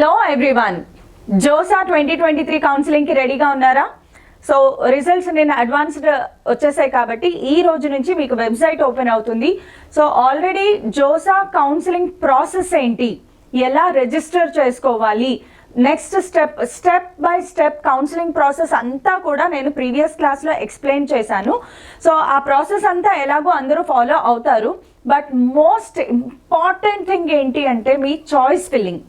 Hello everyone, JoSAA 2023 కౌన్సిలింగ్కి రెడీగా ఉన్నారా? So results నేను అడ్వాన్స్డ్ వచ్చేసాయి కాబట్టి ఈ రోజు నుంచి మీకు వెబ్సైట్ ఓపెన్ అవుతుంది. So already JoSAA counselling process ఏంటి, ఎలా రిజిస్టర్ చేసుకోవాలి, next step by step counselling process అంతా కూడా నేను ప్రీవియస్ క్లాస్లో ఎక్స్ప్లెయిన్ చేశాను. సో ఆ ప్రాసెస్ అంతా ఎలాగో అందరూ ఫాలో అవుతారు. బట్ మోస్ట్ ఇంపార్టెంట్ థింగ్ ఏంటి అంటే మీ చాయిస్ ఫిల్లింగ్.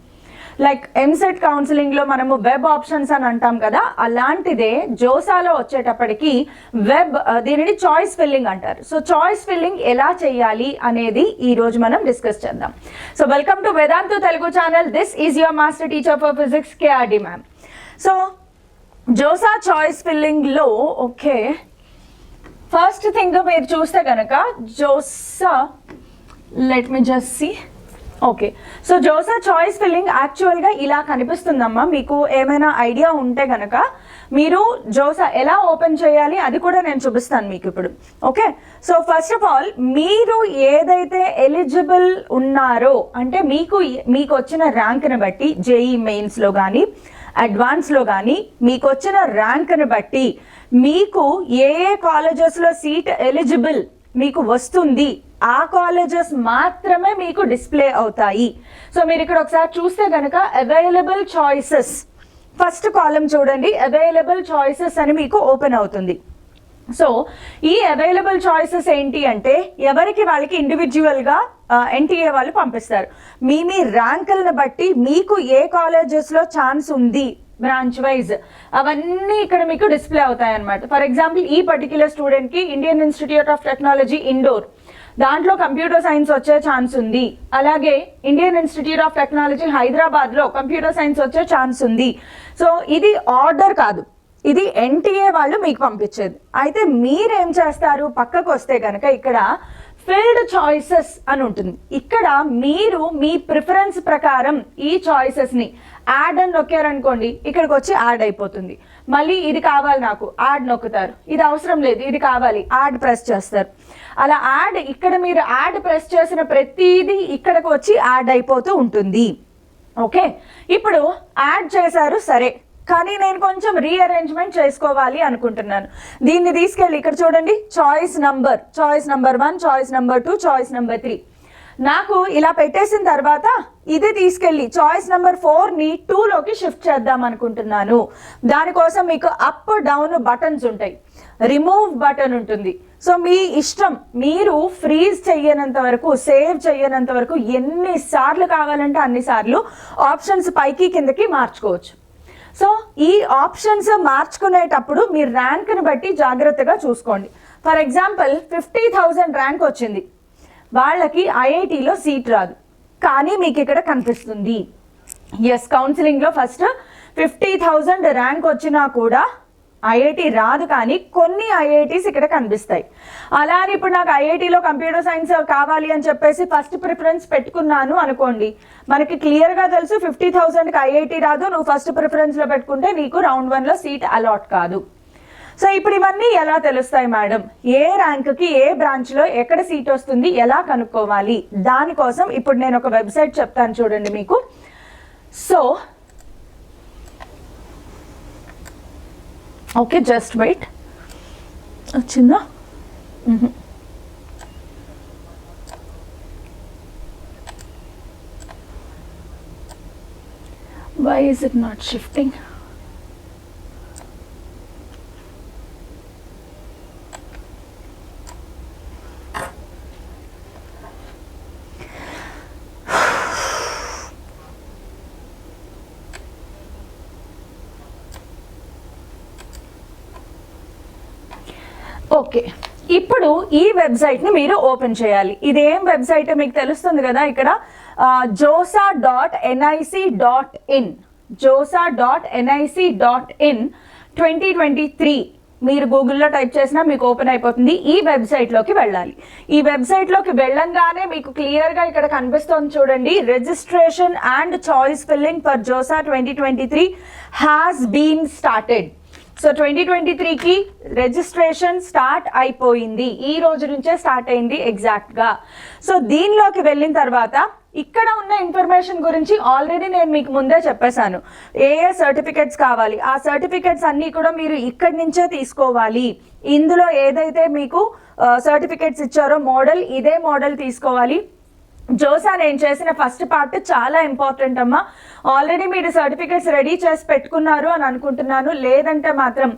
లైక్ ఎంసెట్ కౌన్సిలింగ్లో మనము వెబ్ ఆప్షన్స్ అని అంటాం కదా, అలాంటిదే జోసాలో వచ్చేటప్పటికి దీనిని చాయిస్ ఫిల్లింగ్ అంటారు. సో చాయిస్ ఫిల్లింగ్ ఎలా చేయాలి అనేది ఈ రోజు మనం డిస్కస్ చేద్దాం. So welcome to Vedantu Telugu channel. This is your master teacher for physics KRD ma'am. So JoSAA choice ఫిల్లింగ్లో ఓకే, ఫస్ట్ థింగ్ మీరు చూస్తే కనుక JoSAA, let me just see. Okay, so JoSAA choice filling యాక్చువల్గా ఇలా కనిపిస్తుందమ్మా. మీకు ఏమైనా ఐడియా ఉంటే కనుక మీరు జోసా ఎలా ఓపెన్ చేయాలి అది కూడా నేను చూపిస్తాను మీకు ఇప్పుడు. Okay, so first of all మీరు ఏదైతే ఎలిజిబుల్ ఉన్నారో అంటే మీకు వచ్చిన ర్యాంక్ని బట్టి జేఈ మెయిన్స్లో కానీ అడ్వాన్స్లో కానీ మీకు వచ్చిన ర్యాంక్ని బట్టి మీకు ఏ కాలేజెస్లో సీట్ ఎలిజిబుల్ మీకు వస్తుంది, ఆ కాలేజెస్ మాత్రమే మీకు డిస్ప్లే అవుతాయి. సో మీరు ఇక్కడ ఒకసారి చూస్తే కనుక అవైలబుల్ చాయిసెస్, ఫస్ట్ కాలం చూడండి, అవైలబుల్ చాయిసెస్ అని మీకు ఓపెన్ అవుతుంది. సో ఈ అవైలబుల్ చాయిసెస్ ఏంటి అంటే ఎవరికి వాళ్ళకి ఇండివిజువల్గా ఎన్టీఏ వాళ్ళు పంపిస్తారు. మీ ర్యాంకులను బట్టి మీకు ఏ కాలేజెస్లో ఛాన్స్ ఉంది బ్రాంచ్ వైజ్ అవన్నీ ఇక్కడ మీకు డిస్ప్లే అవుతాయి అన్నమాట. ఫర్ ఎగ్జాంపుల్ ఈ పర్టిక్యులర్ స్టూడెంట్కి Indian Institute of Technology Indore, దాంట్లో కంప్యూటర్ సైన్స్ వచ్చే ఛాన్స్ ఉంది. అలాగే ఇండియన్ ఇన్స్టిట్యూట్ ఆఫ్ టెక్నాలజీ హైదరాబాద్లో కంప్యూటర్ సైన్స్ వచ్చే ఛాన్స్ ఉంది. సో ఇది ఆర్డర్ కాదు, ఇది ఎన్టీఏ వాళ్ళు మీకు పంపించేది. అయితే మీరేం చేస్తారు, పక్కకు వస్తే కనుక ఇక్కడ ఫిల్డ్ చాయిసెస్ అని ఉంటుంది. ఇక్కడ మీరు మీ ప్రిఫరెన్స్ ప్రకారం ఈ చాయిసెస్ని యాడ్ అని నొక్కారనుకోండి, ఇక్కడికి వచ్చి యాడ్ అయిపోతుంది. మళ్ళీ ఇది కావాలి నాకు, యాడ్ నొక్కుతారు. ఇది అవసరం లేదు, ఇది కావాలి, యాడ్ ప్రెస్ చేస్తారు. అలా యాడ్, ఇక్కడ మీరు యాడ్ ప్రెస్ చేసిన ప్రతిదీ ఇక్కడికి వచ్చి యాడ్ అయిపోతూ ఉంటుంది. ఓకే, ఇప్పుడు యాడ్ చేశారు సరే, కానీ నేను కొంచెం రీఅరేంజ్మెంట్ చేసుకోవాలి అనుకుంటున్నాను. దీన్ని తీసుకెళ్ళి ఇక్కడ చూడండి, choice number 1, choice number 2, choice number 3 నాకు ఇలా పెట్టేసిన తర్వాత ఇది తీసుకెళ్ళి చాయిస్ నెంబర్ 4ని 2లోకి షిఫ్ట్ చేద్దాం అనుకుంటున్నాను. దానికోసం మీకు అప్ డౌన్ బటన్స్ ఉంటాయి, రిమూవ్ బటన్ ఉంటుంది. సో మీ ఇష్టం, మీరు ఫ్రీజ్ చెయ్యనంత వరకు, సేవ్ చెయ్యనంత వరకు ఎన్నిసార్లు కావాలంటే అన్నిసార్లు ఆప్షన్స్ పైకి కిందకి మార్చుకోవచ్చు. సో ఈ ఆప్షన్స్ మార్చుకునేటప్పుడు మీ ర్యాంక్ని బట్టి జాగ్రత్తగా చూసుకోండి. ఫర్ ఎగ్జాంపుల్ 50,000 ర్యాంక్ వచ్చింది, వాళ్ళకి ఐఐటిలో సీట్ రాదు, కానీ మీకు ఇక్కడ కనిపిస్తుంది ఎస్ కౌన్సిలింగ్లో ఫస్ట్ 50,000 ర్యాంక్ వచ్చినా కూడా ఐఐటి రాదు, కానీ కొన్ని ఐఐటీస్ ఇక్కడ కనిపిస్తాయి. అలా అని ఇప్పుడు నాకు ఐఐటిలో కంప్యూటర్ సైన్స్ కావాలి అని చెప్పేసి ఫస్ట్ ప్రిఫరెన్స్ పెట్టుకున్నాను అనుకోండి, మనకి క్లియర్గా తెలుసు 50,000కి ఐఐటి రాదు, నువ్వు ఫస్ట్ ప్రిఫరెన్స్లో పెట్టుకుంటే నీకు రౌండ్ 1లో సీట్ అలాట్ కాదు. సో ఇప్పుడు ఇవన్నీ ఎలా తెలుస్తాయి మేడం, ఏ ర్యాంక్కి ఏ బ్రాంచ్లో ఎక్కడ సీట్ వస్తుంది ఎలా కనుక్కోవాలి, దానికోసం ఇప్పుడు నేను ఒక వెబ్సైట్ చెప్తాను చూడండి మీకు. So okay, just wait. వచ్చిందా? Why is it not shifting? Okay, ఇప్పుడు ఈ వెబ్సైట్ని మీరు ఓపెన్ చేయాలి. ఇదేం వెబ్సైట్ మీకు తెలుస్తుంది కదా, ఇక్కడ josa.nic.in, josa.nic.in 2023 మీరు గూగుల్లో టైప్ చేసినా మీకు ఓపెన్ అయిపోతుంది. ఈ వెబ్సైట్లోకి వెళ్ళాలి. ఈ వెబ్సైట్లోకి వెళ్ళంగానే మీకు క్లియర్గా ఇక్కడ కనిపిస్తుంది చూడండి, registration and choice filling for JoSAA 2023 has been started. So 2023కి రిజిస్ట్రేషన్ స్టార్ట్ అయిపోయింది, ఈ రోజు నుంచే స్టార్ట్ అయింది ఎగ్జాక్ట్గా. సో దీనిలోకి వెళ్ళిన తర్వాత ఇక్కడ ఉన్న ఇన్ఫర్మేషన్ గురించి ఆల్రెడీ నేను మీకు ముందే చెప్పేశాను. ఏ సర్టిఫికెట్స్ కావాలి, ఆ సర్టిఫికెట్స్ అన్నీ కూడా మీరు ఇక్కడి నుంచే తీసుకోవాలి. ఇందులో ఏదైతే మీకు సర్టిఫికెట్స్ ఇచ్చారో మోడల్, ఇదే మోడల్ తీసుకోవాలి. జోసా నేను చేసిన ఫస్ట్ పార్ట్ చాలా ఇంపార్టెంట్ అమ్మా. ఆల్రెడీ మీరు సర్టిఫికెట్స్ రెడీ చేసి పెట్టుకున్నారు అని అనుకుంటున్నాను. లేదంటే మాత్రం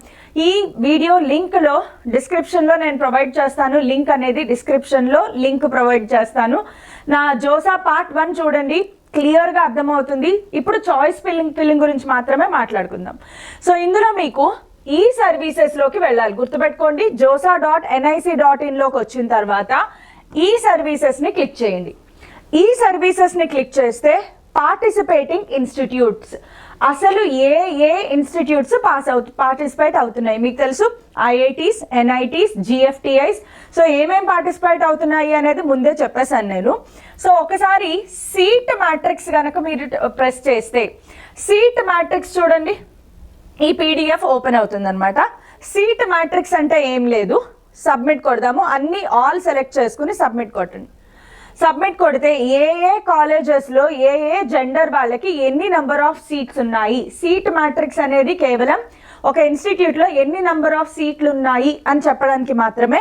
ఈ వీడియో లింక్లో డిస్క్రిప్షన్లో నేను ప్రొవైడ్ చేస్తాను. లింక్ అనేది డిస్క్రిప్షన్లో లింక్ ప్రొవైడ్ చేస్తాను. నా జోసా పార్ట్ 1 చూడండి, క్లియర్గా అర్థమవుతుంది. ఇప్పుడు చాయిస్ ఫిల్లింగ్ గురించి మాత్రమే మాట్లాడుకుందాం. సో ఇందులో మీకు ఈ సర్వీసెస్లోకి వెళ్ళాలి. గుర్తుపెట్టుకోండి, josa.nic.in వచ్చిన తర్వాత ఈ సర్వీసెస్ని క్లిక్ చేయండి. ఈ సర్వీసెస్ని క్లిక్ చేస్తే పార్టిసిపేటింగ్ ఇన్స్టిట్యూట్స్, అసలు ఏ ఇన్స్టిట్యూట్స్ పార్టిసిపేట్ అవుతున్నాయి మీకు తెలుసు. IITs, NITs, GFTIs. సో ఏమేం పార్టిసిపేట్ అవుతున్నాయి అనేది ముందే చెప్పేశాను నేను. సో ఒకసారి సీట్ మ్యాట్రిక్స్ కనుక మీరు ప్రెస్ చేస్తే, సీట్ మ్యాట్రిక్స్ చూడండి, ఈ పీడిఎఫ్ ఓపెన్ అవుతుంది అనమాట. సీట్ మ్యాట్రిక్స్ అంటే ఏం లేదు, సబ్మిట్ కొడదాము. అన్ని ఆల్ సెలెక్ట్ చేసుకుని సబ్మిట్ కొట్టండి. సబ్మిట్ కొడితే ఏ కాలేజెస్లో ఏ జెండర్ వాళ్ళకి ఎన్ని నెంబర్ ఆఫ్ సీట్స్ ఉన్నాయి, సీట్ మ్యాట్రిక్స్ అనేది కేవలం ఒక ఇన్స్టిట్యూట్లో ఎన్ని నెంబర్ ఆఫ్ సీట్లు ఉన్నాయి అని చెప్పడానికి మాత్రమే.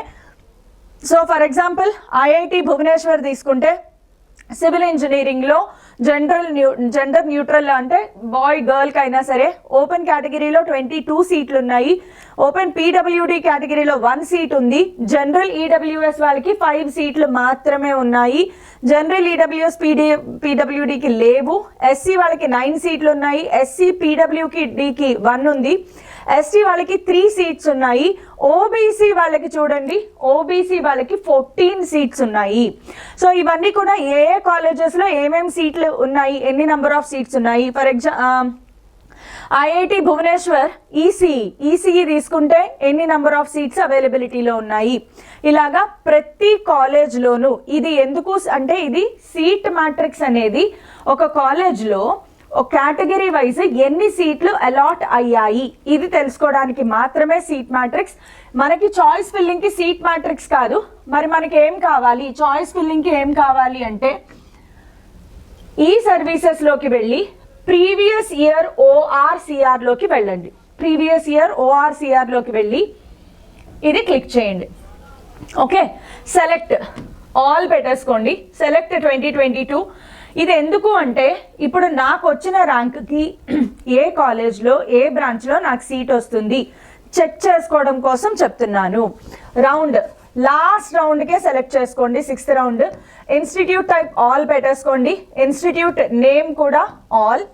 So for example IIT Bhubaneswar తీసుకుంటే సివిల్ ఇంజనీరింగ్లో జెండర్ న్యూట్రల్ అంటే బాయ్ గర్ల్కి అయినా సరే ఓపెన్ కేటగిరీలో 22 సీట్లు ఉన్నాయి. ఓపెన్ పీడబ్ల్యూడి కేటగిరీలో 1 సీట్ ఉంది. జనరల్ ఈడబ్ల్యూఎస్ వాళ్ళకి 5 సీట్లు మాత్రమే ఉన్నాయి. జనరల్ ఈడబ్ల్యూఎస్ పీడబ్ల్యూడికి లేవు. ఎస్సీ వాళ్ళకి 9 సీట్లు ఉన్నాయి. ఎస్సీ పీడబ్ల్యూడికి 1 ఉంది. ఎస్టీ వాళ్ళకి 3 సీట్స్ ఉన్నాయి. ఓబీసీ వాళ్ళకి చూడండి, ఓబీసీ వాళ్ళకి 14 సీట్స్ ఉన్నాయి. సో ఇవన్నీ కూడా ఏ కాలేజెస్లో ఏమేమి సీట్లు ఉన్నాయి, ఎన్ని నెంబర్ ఆఫ్ సీట్స్ ఉన్నాయి. For example IIT Bhubaneswar ECE తీసుకుంటే ఎన్ని నెంబర్ ఆఫ్ సీట్స్ అవైలబిలిటీలో ఉన్నాయి. ఇలాగా ప్రతి కాలేజ్లోనూ ఇది ఎందుకు అంటే ఇది సీట్ మ్యాట్రిక్స్ అనేది ఒక కాలేజ్లో ఒక కేటగిరీ వైజ్ ఎన్ని సీట్లు అలాట్ అయ్యాయి ఇది తెలుసుకోవడానికి మాత్రమే సీట్ మ్యాట్రిక్స్. మనకి చాయిస్ ఫిల్లింగ్కి సీట్ మ్యాట్రిక్స్ కాదు. మరి మనకి ఏం కావాలి, చాయిస్ ఫిల్లింగ్కి ఏం కావాలి అంటే ఈ సర్వీసెస్లోకి వెళ్ళి ప్రీవియస్ ఇయర్ ఓఆర్సిఆర్లోకి వెళ్ళండి. ప్రీవియస్ ఇయర్ ఓఆర్సిఆర్లోకి వెళ్ళి ఇది క్లిక్ చేయండి. ఓకే, సెలెక్ట్ ఆల్ పెట్టేసుకోండి. సెలెక్ట్ 2022. ఇది ఎందుకు అంటే ఇప్పుడు నాకు వచ్చిన ర్యాంక్కి ఏ కాలేజ్లో ఏ బ్రాంచ్లో నాకు సీట్ వస్తుంది చెక్ చేసుకోవడం కోసం చెప్తున్నాను. రౌండ్ లాస్ట్ రౌండ్కే సెలెక్ట్ చేసుకోండి, 6th round. Institute type all పెట్టేసుకోండి. ఇన్స్టిట్యూట్ నేమ్ కూడా ఆల్.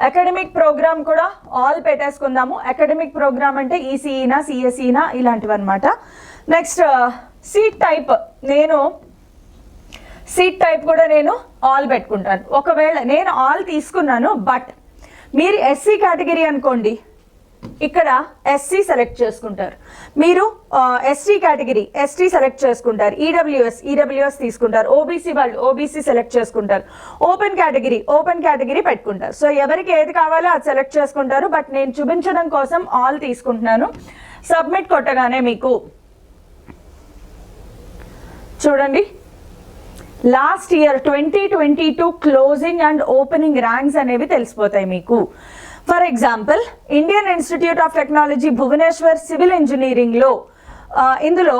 అకాడమిక్ ప్రోగ్రామ్ కూడా ఆల్ పెట్టేసుకుందాము. అకాడమిక్ ప్రోగ్రామ్ అంటే ఈసీఈనా సిఎస్ఈనా ఇలాంటివి అనమాట. Next seat type, seat type కూడా నేను ఆల్ పెట్టుకుంటాను. ఒకవేళ నేను ఆల్ తీసుకున్నాను బట్ మీరు ఎస్సీ కేటగిరీ అనుకోండి, ఇక్కడ ఎస్సీ సెలెక్ట్ చేసుకుంటారు. మీరు ఎస్టీ కేటగిరీ ఎస్టీ సెలెక్ట్ చేసుకుంటారు. ఈడబ్ల్యూఎస్ తీసుకుంటారు. ఓబీసీ వాళ్ళు ఓబీసీ సెలెక్ట్ చేసుకుంటారు. ఓపెన్ కేటగిరీ పెట్టుకుంటారు. సో ఎవరికి ఏది కావాలో అది సెలెక్ట్ చేసుకుంటారు. బట్ నేను చూపించడం కోసం ఆల్ తీసుకుంటున్నాను. సబ్మిట్ కొట్టగానే మీకు చూడండి last year 2022 closing and opening ranks అనేవి తెలిసిపోతాయి మీకు. For example Indian Institute of Technology Bhubaneswar civil ఇంజనీరింగ్లో ఇందులో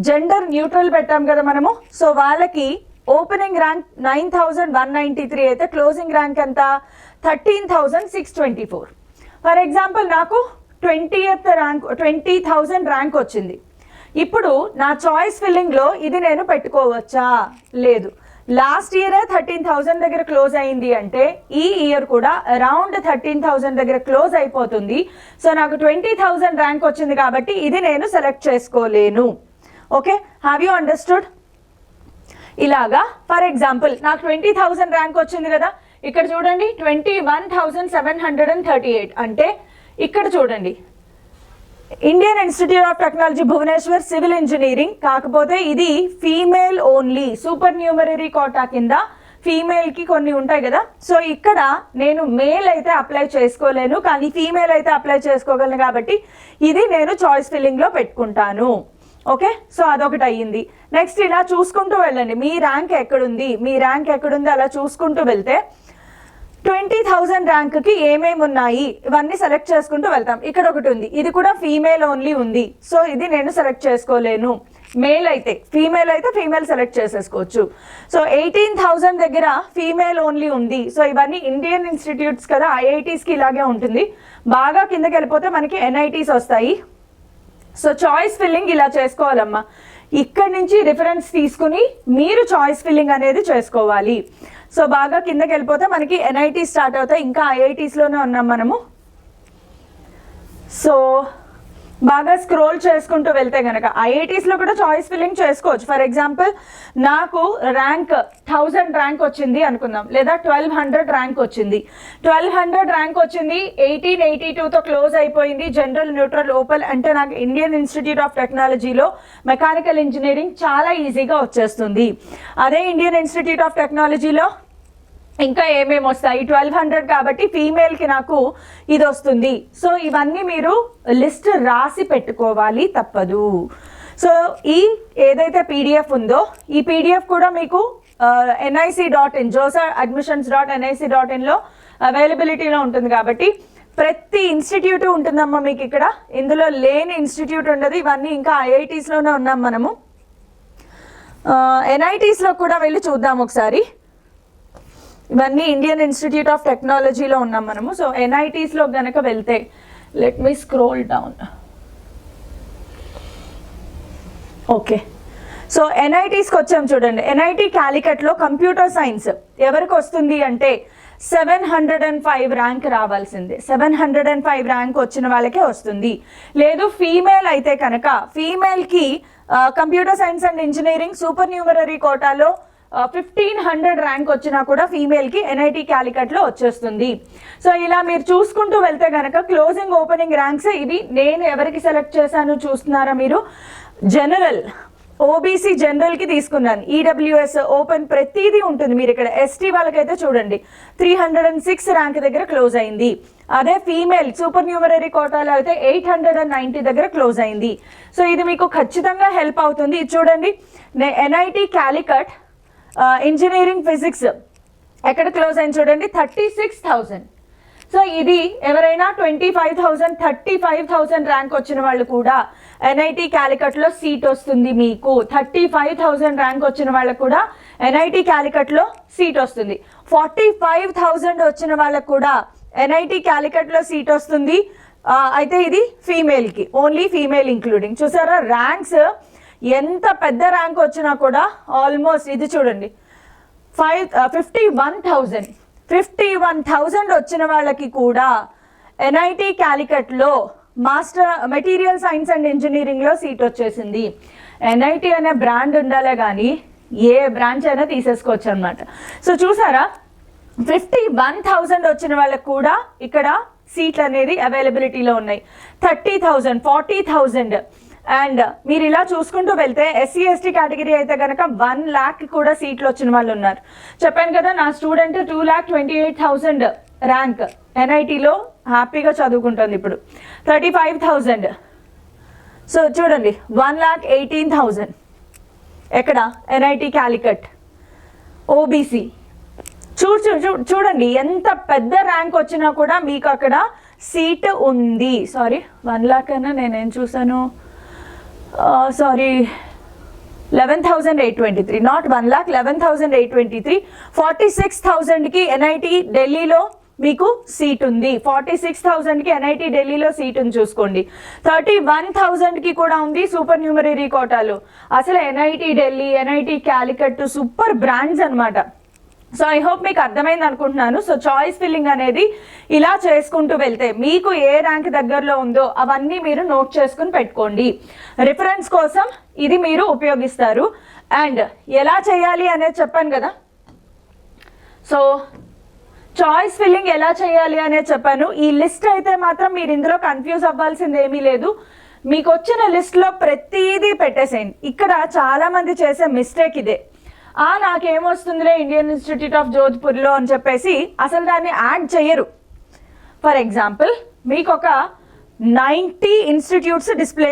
జెండర్ న్యూట్రల్ పెట్టాం కదా మనము. సో వాళ్ళకి ఓపెనింగ్ ర్యాంక్ 9193 అయితే క్లోజింగ్ ర్యాంక్ ఎంత 13,624. ఫర్ ఎగ్జాంపుల్ నాకు 20,000 ర్యాంక్ వచ్చింది. ఇప్పుడు నా చాయిస్ ఫిల్లింగ్లో ఇది నేను పెట్టుకోవచ్చా? లేదు. లాస్ట్ ఇయరే 13,000 దగ్గర క్లోజ్ అయింది అంటే ఈ ఇయర్ కూడా అరౌండ్ 13,000 దగ్గర క్లోజ్ అయిపోతుంది. సో నాకు 20,000 ర్యాంక్ వచ్చింది కాబట్టి ఇది నేను సెలెక్ట్ చేసుకోలేను. Okay, have you understood? ఇలాగా ఫర్ ఎగ్జాంపుల్ నాకు 20,000 ర్యాంక్ వచ్చింది కదా, ఇక్కడ చూడండి 21,738 అంటే ఇక్కడ చూడండి Indian Institute of Technology Bhubaneswar civil engineering, కాకపోతే ఇది female only supernumerary quota కింద ఫీమేల్కి కొన్ని ఉంటాయి కదా. సో ఇక్కడ నేను మేల్ అయితే అప్లై చేసుకోలేను, కానీ ఫీమేల్ అయితే అప్లై చేసుకోగలను కాబట్టి ఇది నేను చాయిస్ ఫిల్లింగ్లో పెట్టుకుంటాను. ఓకే, సో అదొకటి అయ్యింది. నెక్స్ట్ ఇలా చూసుకుంటూ వెళ్ళండి, మీ ర్యాంక్ ఎక్కడుంది అలా చూసుకుంటూ వెళ్తే 20,000 ర్యాంక్కి ఏమేమి ఉన్నాయి ఇవన్నీ సెలెక్ట్ చేసుకుంటూ వెళ్తాం. ఇక్కడ ఒకటి ఉంది, ఇది కూడా ఫీమేల్ ఓన్లీ ఉంది. సో ఇది నేను సెలెక్ట్ చేసుకోలేను. మేల్ అయితే ఫీమేల్ సెలెక్ట్ చేసేసుకోవచ్చు. సో 18,000 దగ్గర ఫీమేల్ ఓన్లీ ఉంది. సో ఇవన్నీ ఇండియన్ ఇన్స్టిట్యూట్స్ కదా, ఐఐటీస్కి ఇలాగే ఉంటుంది. బాగా కిందకి వెళ్ళిపోతే మనకి ఎన్ఐటీస్ వస్తాయి. సో చాయిస్ ఫిల్లింగ్ ఇలా చేసుకోవాలమ్మా. ఇక్కడి నుంచి రిఫరెన్స్ తీసుకుని మీరు చాయిస్ ఫిల్లింగ్ అనేది చేసుకోవాలి. సో బాగా కిందకి వెళ్ళిపోతే మనకి ఎన్ఐటీ స్టార్ట్ అవుతాయి, ఇంకా ఐఐటీస్లోనే ఉన్నాం మనము. సో బాగా స్క్రోల్ చేసుకుంటూ వెళ్తే కనుక ఐఐటీస్లో కూడా చాయిస్ ఫిల్లింగ్ చేసుకోవచ్చు. ఫర్ ఎగ్జాంపుల్ నాకు ర్యాంక్ 1000 ర్యాంక్ వచ్చింది అనుకుందాం, లేదా 1200 ర్యాంక్ వచ్చింది. 1200 ర్యాంక్ వచ్చింది, 1882తో క్లోజ్ అయిపోయింది. జనరల్, న్యూట్రల్, ఓపెన్ అంటే నాకు ఇండియన్ ఇన్స్టిట్యూట్ ఆఫ్ టెక్నాలజీలో మెకానికల్ ఇంజనీరింగ్ చాలా ఈజీగా వచ్చేస్తుంది. అదే ఇండియన్ ఇన్స్టిట్యూట్ ఆఫ్ టెక్నాలజీలో ఇంకా ఏమేమి వస్తాయి, 1200 కాబట్టి ఫీమేల్కి నాకు ఇది వస్తుంది. సో ఇవన్నీ మీరు లిస్ట్ రాసి పెట్టుకోవాలి, తప్పదు. సో ఈ ఏదైతే పీడిఎఫ్ ఉందో ఈ పీడిఎఫ్ కూడా మీకు nic.in josaadmissions.nic.inలో అవైలబిలిటీలో ఉంటుంది. కాబట్టి ప్రతి ఇన్స్టిట్యూట్ ఉంటుందమ్మా మీకు ఇక్కడ, ఇందులో లేని ఇన్స్టిట్యూట్ ఉండదు. ఇవన్నీ ఇంకా ఐఐటీస్లోనే ఉన్నాం మనము. ఎన్ఐటీస్లో కూడా వెళ్ళి చూద్దాం ఒకసారి. ఇవన్నీ ఇండియన్ ఇన్స్టిట్యూట్ ఆఫ్ టెక్నాలజీలో ఉన్నాం మనము. సో ఎన్ఐటీస్లో కనుక వెళ్తే let me scroll down. Okay, so ఎన్ఐటీస్కి వచ్చాం చూడండి. ఎన్ఐటీ క్యాలికట్లో కంప్యూటర్ సైన్స్ ఎవరికి వస్తుంది అంటే 705 ర్యాంక్ రావాల్సిందే. 705 ర్యాంక్ వచ్చిన వాళ్ళకే వస్తుంది. లేదు ఫీమేల్ అయితే కనుక ఫీమేల్కి computer science and engineering supernumerary కోటాలో 1500 ర్యాంక్ వచ్చినా కూడా ఫీమేల్కి ఎన్ఐటీ క్యాలికట్లో వచ్చేస్తుంది. సో ఇలా మీరు చూసుకుంటూ వెళ్తే కనుక క్లోజింగ్ ఓపెనింగ్ ర్యాంక్స్ ఇవి. నేను ఎవరికి సెలెక్ట్ చేశాను చూస్తున్నారా మీరు? జనరల్, ఓబీసీ జనరల్కి తీసుకున్నాను. ఈడబ్ల్యూఎస్ ఓపెన్ ప్రతిదీ ఉంటుంది. మీరు ఇక్కడ ఎస్టీ వాళ్ళకైతే చూడండి 306 ర్యాంక్ దగ్గర క్లోజ్ అయింది. అదే ఫీమేల్ సూపర్ న్యూమరరీ కోటాలో అయితే 890 దగ్గర క్లోజ్ అయింది. సో ఇది మీకు ఖచ్చితంగా హెల్ప్ అవుతుంది. ఇది చూడండి, ఎన్ఐటీ క్యాలికట్ ఇంజనీరింగ్ ఫిజిక్స్ ఎక్కడ క్లోజ్ అయింది చూడండి, 36,000. సో ఇది ఎవరైనా 25,000 35,000 ర్యాంక్ వచ్చిన వాళ్ళు కూడా ఎన్ఐటీ క్యాలికట్లో సీట్ వస్తుంది మీకు. 35,000 ర్యాంక్ వచ్చిన వాళ్ళకు కూడా ఎన్ఐటీ క్యాలికట్లో సీట్ వస్తుంది. 45,000 వచ్చిన వాళ్ళకు కూడా ఎన్ఐటీ క్యాలికట్లో సీట్ వస్తుంది. అయితే ఇది ఫీమేల్కి, ఓన్లీ ఫీమేల్ ఇంక్లూడింగ్. చూసారా ర్యాంక్స్ ఎంత పెద్ద ర్యాంక్ వచ్చినా కూడా ఆల్మోస్ట్ ఇది చూడండి 51,000 వచ్చిన వాళ్ళకి కూడా ఎన్ఐటీ క్యాలికట్లో మాస్టర్ మెటీరియల్ సైన్స్ అండ్ ఇంజనీరింగ్లో సీట్ వచ్చేసింది. ఎన్ఐటీ అనే బ్రాండ్ ఉండాలే కానీ ఏ బ్రాంచ్ అయినా తీసేసుకోవచ్చు అనమాట. సో చూసారా 51,000 వచ్చిన వాళ్ళకి కూడా ఇక్కడ సీట్లు అనేది అవైలబిలిటీలో ఉన్నాయి. 30,000 40,000 అండ్ మీరు ఇలా చూసుకుంటూ వెళ్తే ఎస్సీ ఎస్టీ కేటగిరీ అయితే కనుక 1 lakh కూడా సీట్లు వచ్చిన వాళ్ళు ఉన్నారు. చెప్పాను కదా నా స్టూడెంట్ 2,28,000 ర్యాంక్ ఎన్ఐటీలో హ్యాపీగా చదువుకుంటుంది ఇప్పుడు. 35,000. సో చూడండి 1,18,000 ఎక్కడ ఎన్ఐటీ క్యాలికట్ ఓబీసీ. చూడండి ఎంత పెద్ద ర్యాంక్ వచ్చినా కూడా మీకు అక్కడ సీట్ ఉంది. సారీ 1 lakh అన్నా నేనేం చూసాను, సారీ 11,823, నాట్ 1 lakh, 11,823. 46,000కి ఎన్ఐటీ ఢిల్లీలో మీకు సీట్ ఉంది. 46,000కి ఎన్ఐటీ ఢిల్లీలో సీట్ ఉంది చూసుకోండి. 31,000కి కూడా ఉంది సూపర్ న్యూమరరీ కోటాలో. అసలు NIT Delhi, NIT Calicut super brands అనమాట. సో ఐ హోప్ మీకు అర్థమైంది అనుకుంటున్నాను. సో చాయిస్ ఫిల్లింగ్ అనేది ఇలా చేసుకుంటూ వెళ్తే మీకు ఏ ర్యాంక్ దగ్గరలో ఉందో అవన్నీ మీరు నోట్ చేసుకుని పెట్టుకోండి. రిఫరెన్స్ కోసం ఇది మీరు ఉపయోగిస్తారు. అండ్ ఎలా చేయాలి అనేది చెప్పాను కదా. సో చాయిస్ ఫిల్లింగ్ ఎలా చేయాలి అనేది చెప్పాను. ఈ లిస్ట్ అయితే మాత్రం మీరు ఇందులో కన్ఫ్యూజ్ అవ్వాల్సింది ఏమీ లేదు. మీకు వచ్చిన లిస్ట్లో ప్రతిదీ పెట్టేసేయండి. ఇక్కడ చాలామంది చేసే మిస్టేక్ ఇదే, నాకేమొస్తుందిలే ఇండియన్ ఇన్స్టిట్యూట్ ఆఫ్ జోధ్పూర్లో అని చెప్పేసి అసలు దాన్ని యాడ్ చేయరు. ఫర్ ఎగ్జాంపుల్ మీకు ఒక 90 ఇన్స్టిట్యూట్స్ డిస్ప్లే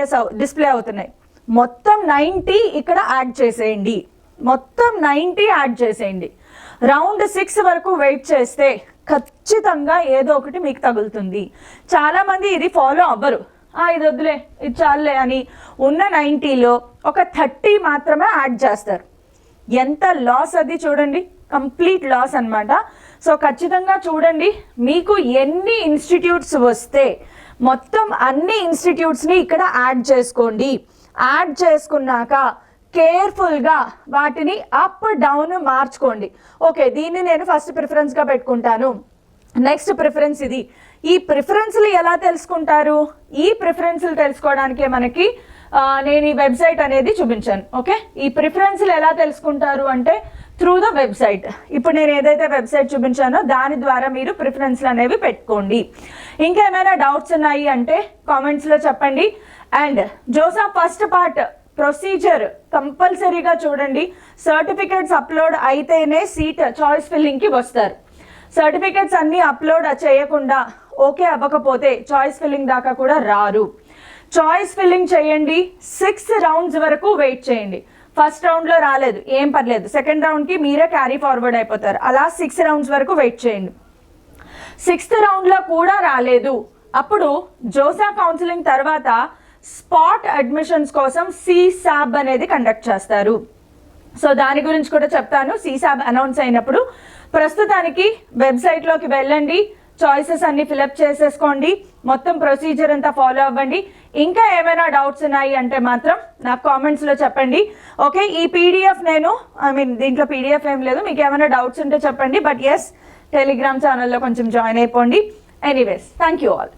అవుతున్నాయి. మొత్తం 90 ఇక్కడ యాడ్ చేసేయండి, మొత్తం 90 యాడ్ చేసేయండి. రౌండ్ 6 వరకు వెయిట్ చేస్తే ఖచ్చితంగా ఏదో ఒకటి మీకు తగులుతుంది. చాలామంది ఇది ఫాలో అవ్వరు, ఇది వద్దులే ఇది చాలులే అని ఉన్న 90లో ఒక 30 మాత్రమే యాడ్ చేస్తారు. ఎంత లాస్ అది చూడండి, కంప్లీట్ లాస్ అన్నమాట. సో ఖచ్చితంగా చూడండి, మీకు ఎన్ని ఇన్స్టిట్యూట్స్ వస్తే మొత్తం అన్ని ఇన్స్టిట్యూట్స్ని ఇక్కడ యాడ్ చేసుకోండి. యాడ్ చేసుకున్నాక కేర్ఫుల్గా వాటిని అప్ డౌన్ మార్చుకోండి. ఓకే, దీన్ని నేను ఫస్ట్ ప్రిఫరెన్స్గా పెట్టుకుంటాను, నెక్స్ట్ ప్రిఫరెన్స్ ఇది. ఈ ప్రిఫరెన్స్లు ఎలా తెలుసుకుంటారు? ఈ ప్రిఫరెన్స్లు తెలుసుకోవడానికే మనకి నేను ఈ వెబ్సైట్ అనేది చూపించాను. ఓకే, ఈ ప్రిఫరెన్స్లు ఎలా తెలుసుకుంటారు అంటే త్రూ ద వెబ్సైట్. ఇప్పుడు నేను ఏదైతే వెబ్సైట్ చూపించానో దాని ద్వారా మీరు ప్రిఫరెన్స్లు అనేవి పెట్టుకోండి. ఇంకేమైనా డౌట్స్ ఉన్నాయి అంటే కామెంట్స్లో చెప్పండి. And JoSAA first part procedure కంపల్సరీగా చూడండి. సర్టిఫికేట్స్ అప్లోడ్ అయితేనే సీట్ చాయిస్ ఫిల్లింగ్కి వస్తారు. సర్టిఫికేట్స్ అన్నీ అప్లోడ్ చేయకుండా ఓకే అవ్వకపోతే చాయిస్ ఫిల్లింగ్ దాకా కూడా రారు. చాయిస్ ఫిల్లింగ్ చేయండి, 6 రౌండ్స్ వరకు వెయిట్ చేయండి. ఫస్ట్ రౌండ్లో రాలేదు ఏం పర్లేదు, సెకండ్ రౌండ్కి మీరే క్యారీ ఫార్వర్డ్ అయిపోతారు. అలా 6 రౌండ్స్ వరకు వెయిట్ చేయండి. 6th రౌండ్లో కూడా రాలేదు, అప్పుడు జోసా కౌన్సిలింగ్ తర్వాత స్పాట్ అడ్మిషన్స్ కోసం CSAB అనేది కండక్ట్ చేస్తారు. సో దాని గురించి కూడా చెప్తాను CSAB అనౌన్స్ అయినప్పుడు. ప్రస్తుతానికి వెబ్సైట్లోకి వెళ్ళండి, చాయిసెస్ అన్ని ఫిలప్ చేసేసుకోండి, మొత్తం ప్రొసీజర్ అంతా ఫాలో అవ్వండి. ఇంకా ఏమైనా డౌట్స్ ఉన్నాయి అంటే మాత్రం నాకు కామెంట్స్లో చెప్పండి. ఓకే, ఈ PDF నేను దీంట్లో PDF ఏం లేదు, మీకు ఏమైనా డౌట్స్ ఉంటే చెప్పండి. బట్ ఎస్, టెలిగ్రామ్ ఛానల్లో కొంచెం జాయిన్ అయిపోండి. Anyways, thank you all.